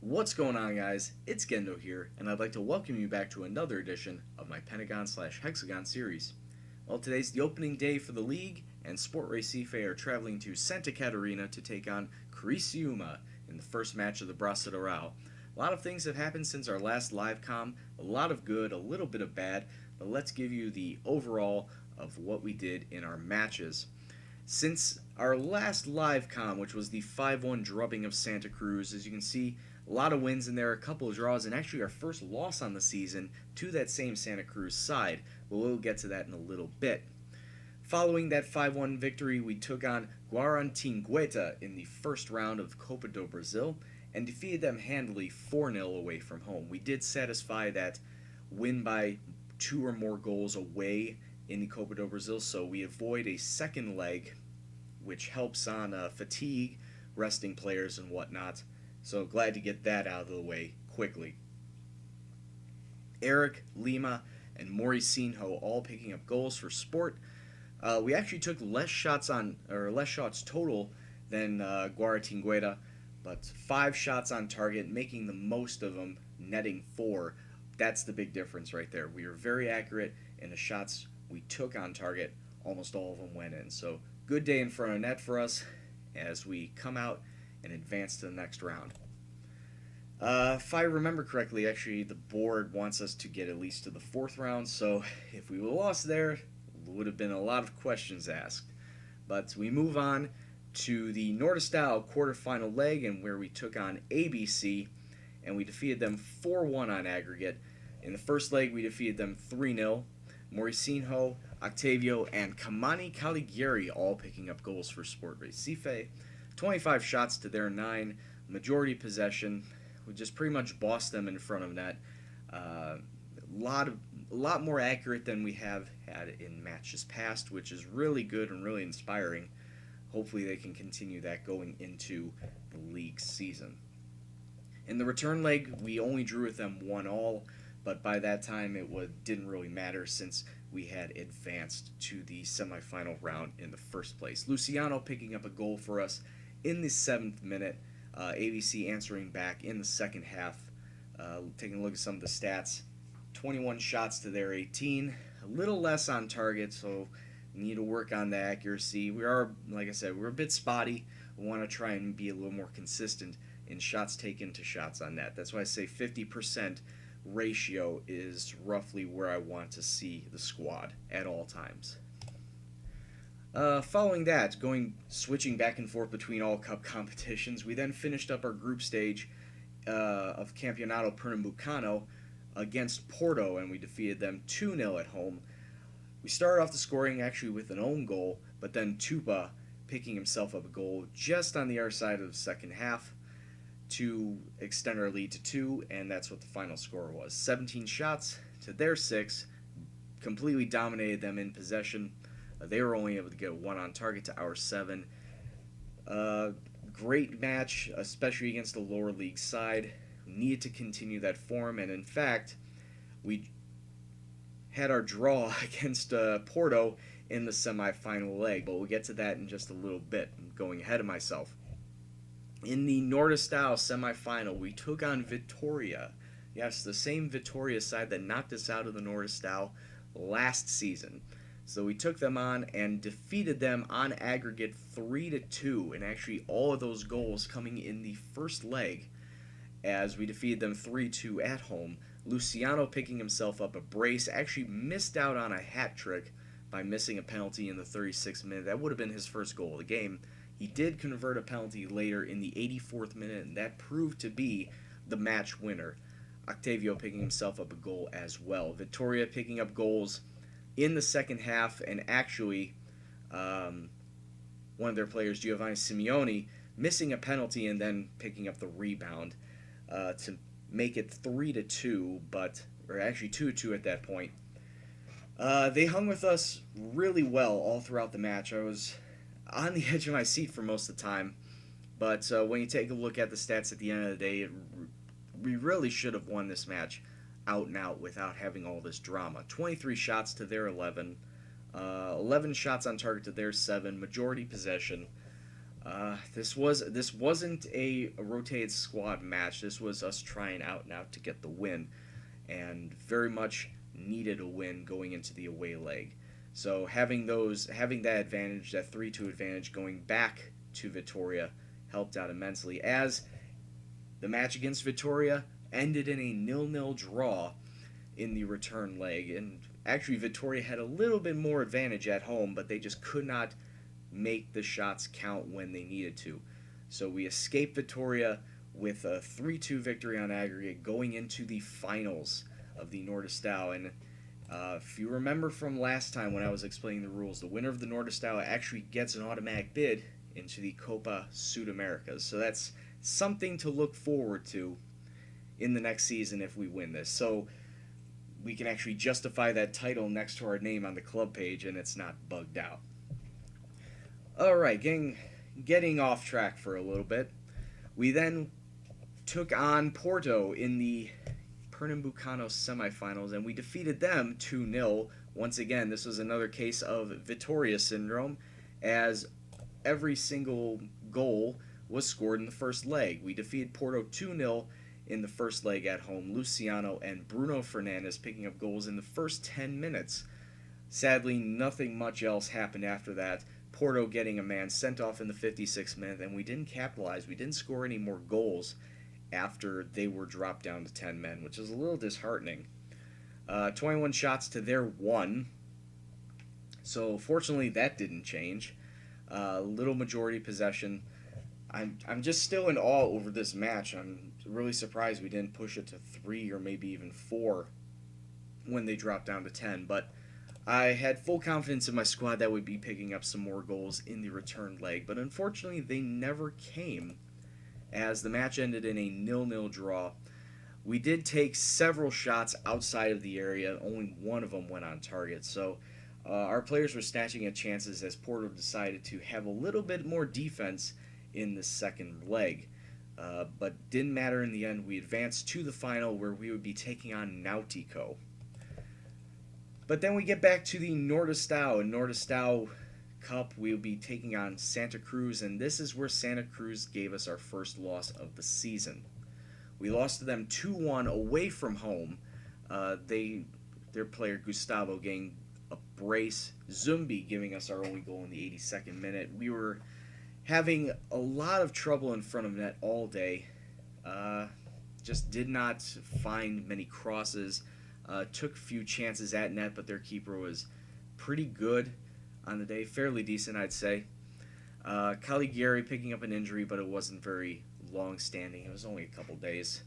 What's going on, guys? It's Gendo here, and I'd like to welcome you back to another edition of my Pentagon / Hexagon series. Well, today's the opening day for the league, and Sport Recife are traveling to Santa Catarina to take on Criciuma in the first match of the Brasileirão. A lot of things have happened since our last live com, a lot of good, a little bit of bad, but let's give you the overall of what we did in our matches. Since our last live com, which was the 5-1 drubbing of Santa Cruz, as you can see, a lot of wins in there, a couple of draws, and actually our first loss on the season to that same Santa Cruz side. But we'll get to that in a little bit. Following that 5-1 victory, we took on Guaratingueta in the first round of Copa do Brasil and defeated them handily 4-0 away from home. We did satisfy that win by 2 or more goals away in the Copa do Brasil, so we avoid a second leg, which helps on fatigue, resting players, and whatnot. So glad to get that out of the way quickly. Eric, Lima, and Mauricinho all picking up goals for Sport. We actually took less shots total than Guaratingueta, but 5 shots on target, making the most of them, netting 4. That's the big difference right there. We were very accurate in the shots we took on target. Almost all of them went in. So good day in front of net for us as we come out and advance to the next round. If I remember correctly, actually, the board wants us to get at least to the 4th round, so if we would have lost there, would have been a lot of questions asked. But we move on to the Nordestyle quarterfinal leg, and where we took on ABC, and we defeated them 4-1 on aggregate. In the first leg, we defeated them 3-0. Mauricinho, Octavio, and Kamani Caligari all picking up goals for Sport Recife. 25 shots to their 9, majority possession. We just pretty much bossed them in front of net. A lot more accurate than we have had in matches past, which is really good and really inspiring. Hopefully they can continue that going into the league season. In the return leg, we only drew with them 1-1, but by that time it didn't really matter since we had advanced to the semifinal round in the first place. Luciano picking up a goal for us in the 7th minute. ABC answering back in the second half. Taking a look at some of the stats. 21 shots to their 18. A little less on target, so we need to work on the accuracy. We are, like I said, we're a bit spotty. We want to try and be a little more consistent in shots taken to shots on net. That's why I say 50% ratio is roughly where I want to see the squad at all times. Following that, switching back and forth between all cup competitions, we then finished up our group stage of Campeonato Pernambucano against Porto, and we defeated them 2-0 at home. We started off the scoring actually with an own goal, but then Tupa picking himself up a goal just on the other side of the second half to extend our lead to 2, and that's what the final score was. 17 shots to their 6, completely dominated them in possession. They were only able to get 1 on target to our 7. Great match, especially against the lower league side. We needed to continue that form, and in fact, we had our draw against Porto in the semifinal leg, but we'll get to that in just a little bit. I'm going ahead of myself. In the Nordestyle semifinal, we took on Vitória. Yes, the same Vitória side that knocked us out of the Nordestyle last season. So we took them on and defeated them on aggregate 3-2, and actually all of those goals coming in the first leg, as we defeated them 3-2 at home. Luciano picking himself up a brace, actually missed out on a hat trick by missing a penalty in the 36th minute. That would have been his first goal of the game. He did convert a penalty later in the 84th minute, and that proved to be the match winner. Octavio picking himself up a goal as well. Vitória picking up goals in the second half, and actually one of their players, Giovanni Simeone, missing a penalty and then picking up the rebound to make it 3-2, or actually 2-2 at that point. They hung with us really well all throughout the match. I was on the edge of my seat for most of the time, but when you take a look at the stats at the end of the day, we really should have won this match out and out without having all this drama. 23 shots to their 11, 11 shots on target to their 7, majority possession. This wasn't a rotated squad match. This was us trying out and out to get the win, and very much needed a win going into the away leg. So having that advantage, that 3-2 advantage going back to Vitoria, helped out immensely, as the match against Vitoria ended in a 0-0 draw in the return leg. And actually Vitoria had a little bit more advantage at home, but they just could not make the shots count when they needed to. So we escaped Vitoria with a 3-2 victory on aggregate going into the finals of the Nordestau. And if you remember from last time when I was explaining the rules, the winner of the Nordestau actually gets an automatic bid into the Copa Sudamerica. So that's something to look forward to in the next season if we win this. So we can actually justify that title next to our name on the club page and it's not bugged out. Alright, getting off track for a little bit. We then took on Porto in the Pernambucano semifinals, and we defeated them 2-0. Once again, this was another case of Vitoria syndrome, as every single goal was scored in the first leg. We defeated Porto 2-0 in the first leg at home. Luciano and Bruno Fernandes picking up goals in the first 10 minutes. Sadly, nothing much else happened after that. Porto getting a man sent off in the 56th minute, and we didn't capitalize. We didn't score any more goals after they were dropped down to 10 men, which is a little disheartening. 21 shots to their 1. So fortunately that didn't change. Little majority possession. I'm just still in awe over this match. I'm really surprised we didn't push it to 3 or maybe even 4 when they dropped down to 10. But I had full confidence in my squad that would be picking up some more goals in the return leg. But unfortunately they never came, as the match ended in a 0-0 draw. We did take several shots outside of the area. Only one of them went on target. So our players were snatching at chances as Porto decided to have a little bit more defense in the second leg. But didn't matter in the end. We advanced to the final, where we would be taking on Nautico. But then we get back to the Nordestau. In Nordestau Cup, we will be taking on Santa Cruz, and this is where Santa Cruz gave us our first loss of the season. We lost to them 2-1 away from home. Their player Gustavo getting a brace, Zumbi giving us our only goal in the 82nd minute. We were having a lot of trouble in front of net all day. Just did not find many crosses. Took a few chances at net, but their keeper was pretty good on the day. Fairly decent, I'd say. Caligari picking up an injury, but it wasn't very long-standing. It was only a couple days.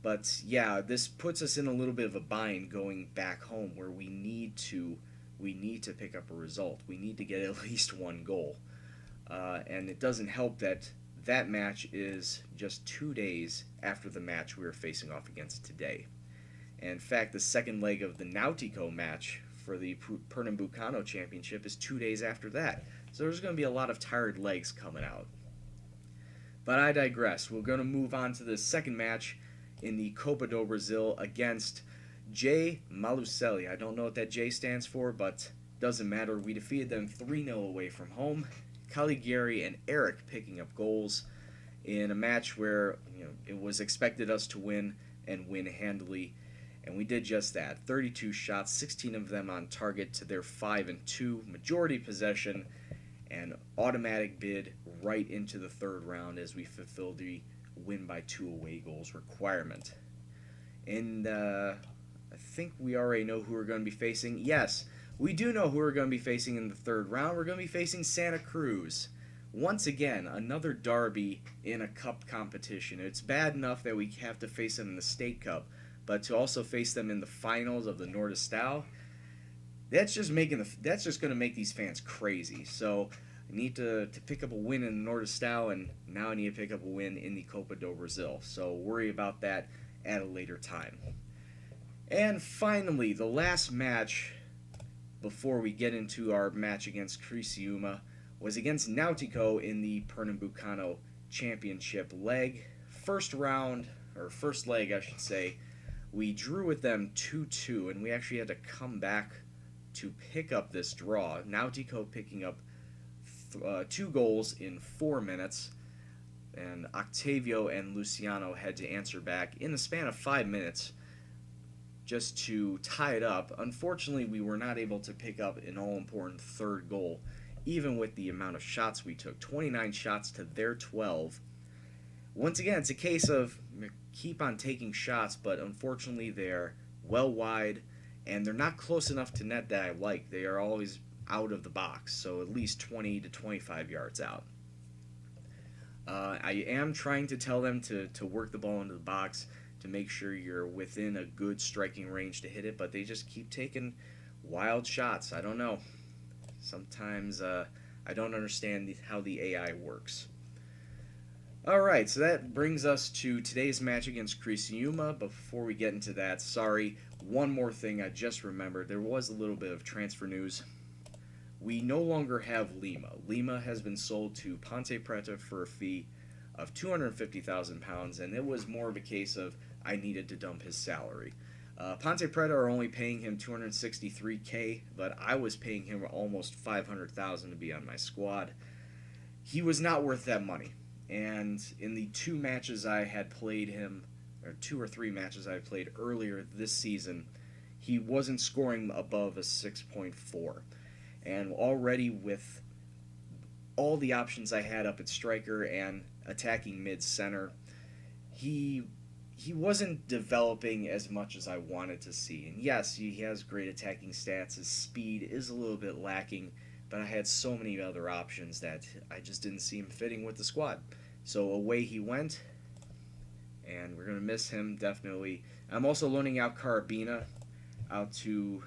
But yeah, this puts us in a little bit of a bind going back home, where we need to pick up a result. We need to get at least one goal. And it doesn't help that that match is just 2 days after the match we were facing off against today. And in fact, the second leg of the Nautico match for the Pernambucano Championship is 2 days after that. So there's going to be a lot of tired legs coming out. But I digress. We're going to move on to the second match in the Copa do Brasil against J. Malucelli. I don't know what that J stands for, but doesn't matter. We defeated them 3-0 away from home. Caligari and Eric picking up goals in a match where it was expected us to win and win handily. And we did just that. 32 shots, 16 of them on target to their 5-2. Majority possession and automatic bid right into the third round as we fulfilled the win by 2 away goals requirement. And I think we already know who we're going to be facing. Yes, we do know who we're going to be facing in the third round. We're going to be facing Santa Cruz. Once again, another derby in a cup competition. It's bad enough that we have to face them in the State Cup, but to also face them in the finals of the Nordestau, that's just going to make these fans crazy. So I need to pick up a win in the Nordestau, and now I need to pick up a win in the Copa do Brasil. So worry about that at a later time. And finally, the last match before we get into our match against Criciuma was against Nautico in the Pernambucano Championship leg. First leg, I should say, we drew with them 2-2, and we actually had to come back to pick up this draw. Nautico picking up 2 goals in 4 minutes, and Octavio and Luciano had to answer back in the span of 5 minutes just to tie it up. Unfortunately, we were not able to pick up an all-important third goal, even with the amount of shots we took. 29 shots to their 12. Once again, it's a case of keep on taking shots, but unfortunately they're well wide, and they're not close enough to net that I like. They are always out of the box, so at least 20 to 25 yards out. I am trying to tell them to work the ball into the box to make sure you're within a good striking range to hit it, but they just keep taking wild shots. I don't know. Sometimes I don't understand how the AI works. Alright, so that brings us to today's match against Criciuma. But before we get into that, sorry, one more thing I just remembered. There was a little bit of transfer news. We no longer have Lima. Lima has been sold to Ponte Preta for a fee of £250,000, and it was more of a case of I needed to dump his salary. Ponte Preta are only paying him $263K, but I was paying him almost $500,000 to be on my squad. He was not worth that money, and in the 2 matches I had played him, or 2 or 3 matches I played earlier this season, he wasn't scoring above a 6.4. And already with all the options I had up at striker and attacking mid-center, he wasn't developing as much as I wanted to see. And yes, he has great attacking stats. His speed is a little bit lacking, but I had so many other options that I just didn't see him fitting with the squad. So away he went, and we're going to miss him, definitely. I'm also loaning out Carabina out to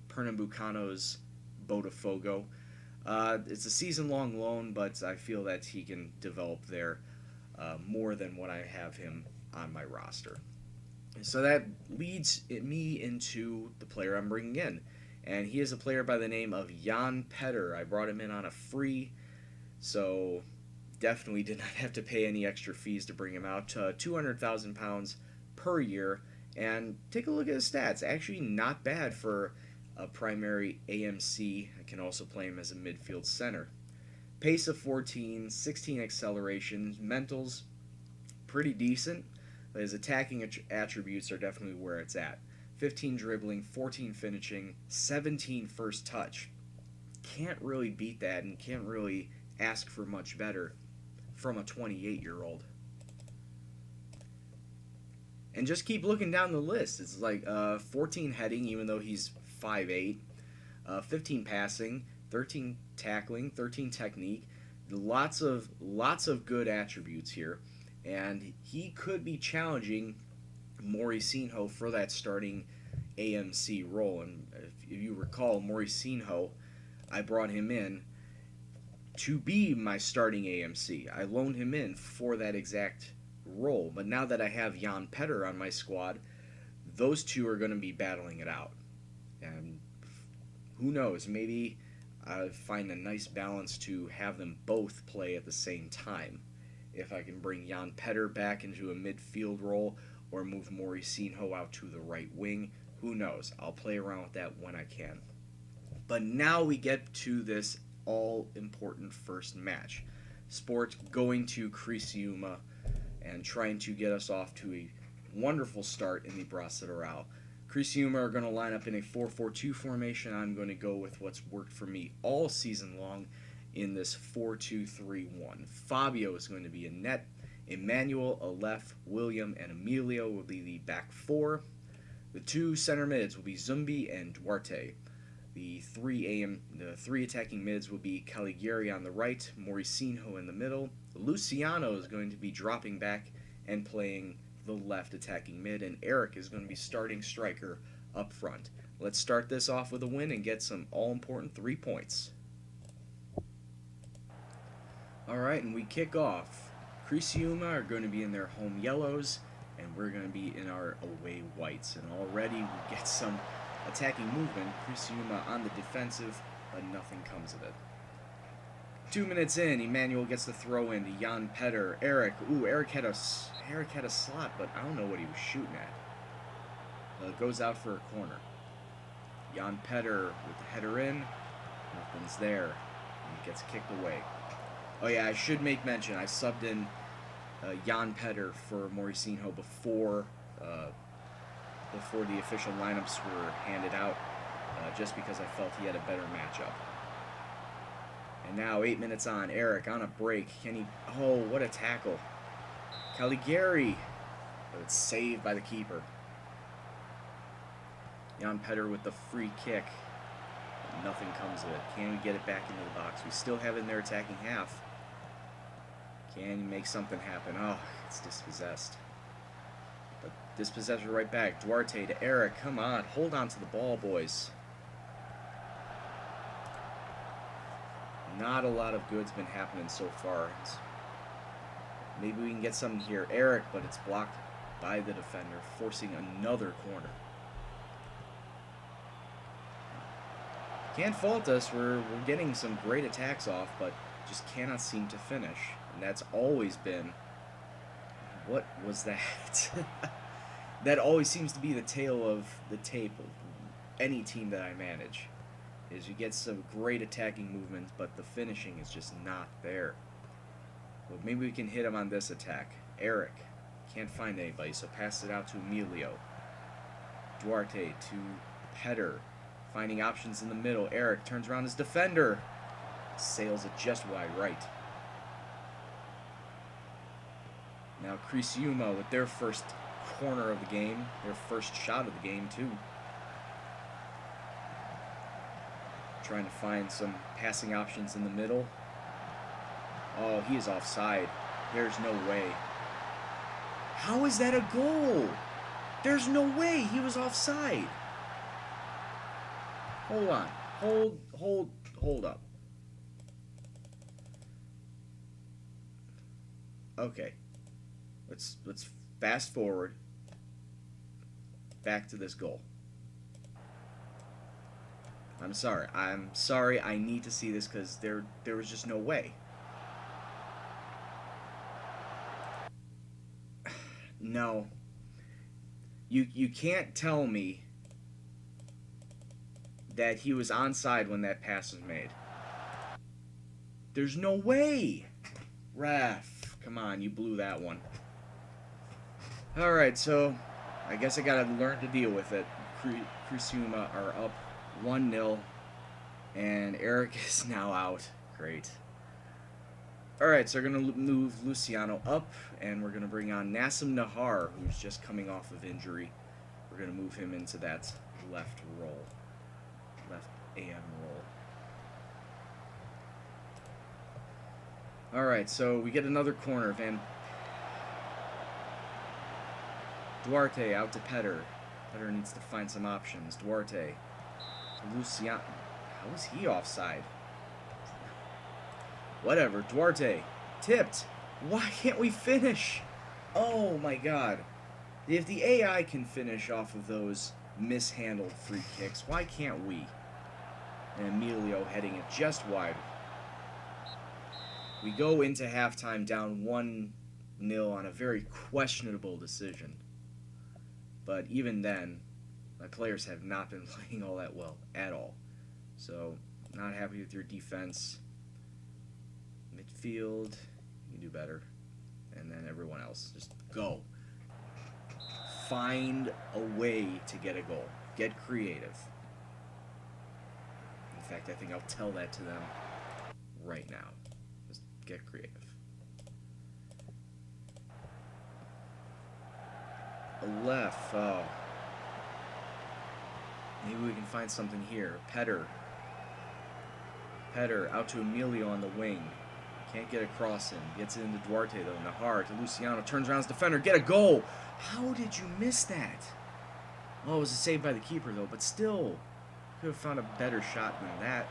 Pernambucano's Botafogo. It's a season-long loan, but I feel that he can develop there more than what I have him on my roster. So that leads me into the player I'm bringing in, and he is a player by the name of Jan Petter. I brought him in on a free, so definitely did not have to pay any extra fees to bring him out. £200,000 per year, and take a look at his stats. Actually not bad for a primary AMC. I can also play him as a midfield center. Pace of 14, 16 acceleration, mentals pretty decent, but his attacking attributes are definitely where it's at. 15 dribbling, 14 finishing, 17 first touch. Can't really beat that, and can't really ask for much better from a 28-year-old. And just keep looking down the list. It's like 14 heading, even though he's 5'8", 15 passing, 13 tackling, 13 technique. Lots of good attributes here, and he could be challenging Moricinho for that starting AMC role. And if you recall, Moricinho, I brought him in to be my starting AMC. I loaned him in for that exact role, but now that I have Jan Petter on my squad, those two are going to be battling it out. And who knows, maybe I'll find a nice balance to have them both play at the same time. If I can bring Jan Petter back into a midfield role or move Moricinho out to the right wing, who knows? I'll play around with that when I can. But now we get to this all-important first match. Sport going to Criciuma and trying to get us off to a wonderful start in the Brasileirão. Criciuma are going to line up in a 4-4-2 formation. I'm going to go with what's worked for me all season long in this 4-2-3-1. Fabio is going to be in net. Emmanuel, Aleph, William, and Emilio will be the back 4. The 2 center mids will be Zumbi and Duarte. The three attacking mids will be Caligari on the right, Moricinho in the middle. Luciano is going to be dropping back and playing the left attacking mid, and Eric is going to be starting striker up front. Let's start this off with a win and get some all-important 3 points. Alright, and we kick off. Criciuma are going to be in their home yellows, and we're going to be in our away whites. And already we get some attacking movement. Criciuma on the defensive, but nothing comes of it. 2 minutes in, Emmanuel gets the throw in to Jan Petter. Eric had a slot, but I don't know what he was shooting at. Goes out for a corner. Jan Petter with the header in. Nothing's there. And gets kicked away. Oh yeah, I should make mention, I subbed in Jan Petter for Mauricinho before the official lineups were handed out, just because I felt he had a better matchup. And now 8 minutes on, Eric on a break. Can he? Oh, what a tackle! Caligari, but it's saved by the keeper. Jan Petter with the free kick. Nothing comes of it. Can we get it back into the box? We still have it in their attacking half. Can you make something happen? Oh, it's dispossessed. But dispossessed right back. Duarte to Eric. Come on. Hold on to the ball, boys. Not a lot of good's been happening so far. Maybe we can get something here. Eric, but it's blocked by the defender, forcing another corner. Can't fault us. We're getting some great attacks off, but just cannot seem to finish. And that's always been... What was that? That always seems to be the tale of the tape of any team that I manage. Is you get some great attacking movements, but the finishing is just not there. Well, maybe we can hit him on this attack. Eric. Can't find anybody, so pass it out to Emilio. Duarte to Petter. Finding options in the middle. Eric turns around his defender. Sails it just wide right. Now Criciuma with their first corner of the game. Their first shot of the game, too. Trying to find some passing options in the middle. Oh, he is offside. There's no way. How is that a goal? There's no way he was offside. Hold on. Hold up. Okay. Let's fast forward back to this goal. I'm sorry. I need to see this because there was just no way. No. You can't tell me that he was onside when that pass was made. There's no way. Ref, come on, you blew that one. Alright, so I guess I gotta learn to deal with it. Criciuma are up 1-0, and Eric is now out. Great. Alright, so we're going to move Luciano up, and we're going to bring on Nassim Nahar, who's just coming off of injury. We're going to move him into that left role. Left AM role. Alright, so we get another corner. Duarte out to Petter. Petter needs to find some options. Duarte to Luciano. How is he offside? Whatever. Duarte tipped. Why can't we finish? Oh my god. If the AI can finish off of those mishandled free kicks, why can't we? And Emilio heading it just wide. We go into halftime down 1-0 on a very questionable decision. But even then, my players have not been playing all that well at all. So, not happy with your defense. Midfield, you do better. And then everyone else, just go. Find a way to get a goal. Get creative. In fact, I think I'll tell that to them right now. Just get creative. A left, oh. Maybe we can find something here. Petter out to Emilio on the wing. Can't get across him. Gets it into Duarte though. Nahar to Luciano. Turns around his defender. Get a goal! How did you miss that? Oh, it was a save by the keeper though, but still. Could have found a better shot than that.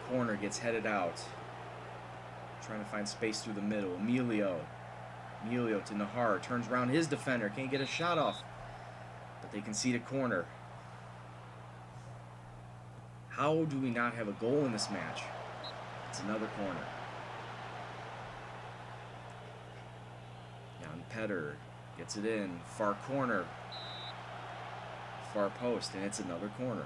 Corner gets headed out. Trying to find space through the middle. Emilio to Nahar. Turns around his defender. Can't get a shot off. But they concede a corner. How do we not have a goal in this match? It's another corner. Jan Petter gets it in. Far corner. Far post. And it's another corner.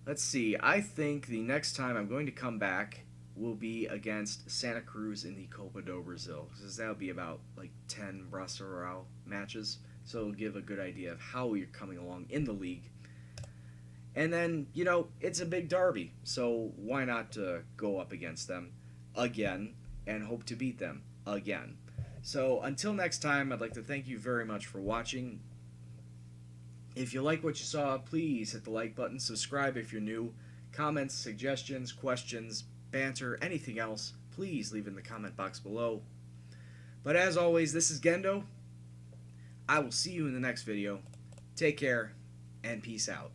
Let's see. I think the next time I'm going to come back will be against Santa Cruz in the Copa do Brasil, because that'll be about like 10 Brasileirão matches. So it'll give a good idea of how you're coming along in the league. And then, it's a big derby, so why not go up against them again and hope to beat them again? So until next time, I'd like to thank you very much for watching. If you like what you saw, please hit the like button, subscribe if you're new, comments, suggestions, questions, banter, anything else, please leave in the comment box below. But as always, this is Gendo. I will see you in the next video. Take care, and peace out.